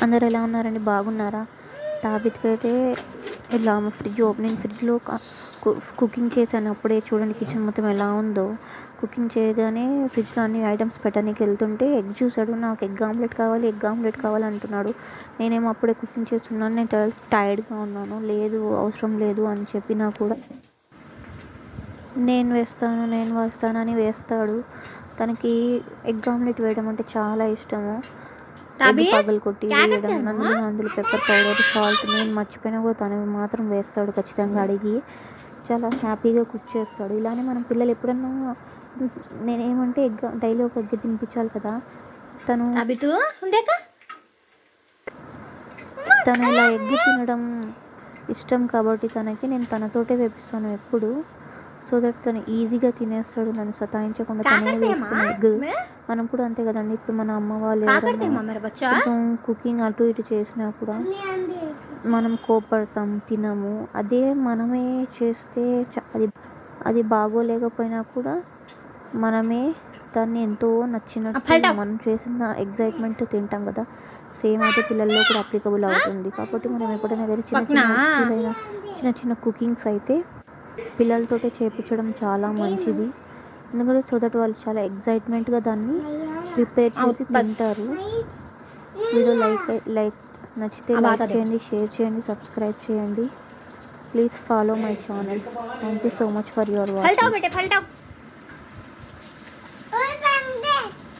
అందరు ఎలా ఉన్నారండి, బాగున్నారా? తాబిత్కైతే ఇలా ఫ్రిడ్జ్లో కుకింగ్ చేశాను అప్పుడే. చూడండి కిచెన్ మొత్తం ఎలా ఉందో. కుకింగ్ చేయగానే ఫ్రిడ్జ్లో అన్ని ఐటమ్స్ పెట్టడానికి వెళ్తుంటే ఎగ్ చూసాడు. నాకు ఎగ్ ఆమ్లెట్ కావాలి అంటున్నాడు. నేనేమో అప్పుడే కుకింగ్ చేస్తున్నాను, నేను టైర్డ్గా ఉన్నాను. లేదు అవసరం లేదు అని చెప్పినా కూడా నేను వేస్తాను అని వేస్తాడు. తనకి ఎగ్ ఆమ్లెట్ వేయడం అంటే చాలా ఇష్టము. పగలు కొట్టి వేయడం, అందులో పెప్పర్ పౌడర్, సాల్ట్ నేను మర్చిపోయినా కూడా తను మాత్రం వేస్తాడు ఖచ్చితంగా అడిగి. చాలా హ్యాపీగా కుక్ చేస్తాడు. ఇలానే మనం పిల్లలు ఎప్పుడన్నా, నేనేమంటే డైలీ ఒక ఎగ్ తినిపించాలి కదా. తను ఇలా ఎగ్ తినడం ఇష్టం కాబట్టి తనకి నేను తనతోటే వేపిస్తాను ఎప్పుడు. సో దట్ తను ఈజీగా తినేస్తాడు, నన్ను సతాయించకుండా తనే వేసుకునే ఎగ్. మనం కూడా అంతే కదండి. ఇప్పుడు మన అమ్మ వాళ్ళు కొంచెం కుకింగ్ అటు ఇటు చేసినా కూడా మనం కోపడతాం, తినము. అదే మనమే చేస్తే అది బాగోలేకపోయినా కూడా మనమే దాన్ని ఎంతో నచ్చినట్టు మనం చేసిన ఎగ్జైట్మెంట్ తింటాం కదా. సేమ్ అయితే పిల్లల్లో కూడా అప్లికబుల్ అవుతుంది. కాబట్టి మనం ఎప్పుడైనా వేరే చిన్న చిన్న కుకింగ్స్ అయితే పిల్లలతోటే చేయించడం చాలా మంచిది. ఎందుకంటే సో దట్ వాళ్ళు చాలా ఎగ్జైట్మెంట్గా దాన్ని ప్రిపేర్ చేసి తింటారు. వీడియో లైక్ నచ్చితే లైక్ చేయండి, షేర్ చేయండి, సబ్స్క్రైబ్ చేయండి. Please follow my channel. Thank you so much for your watching.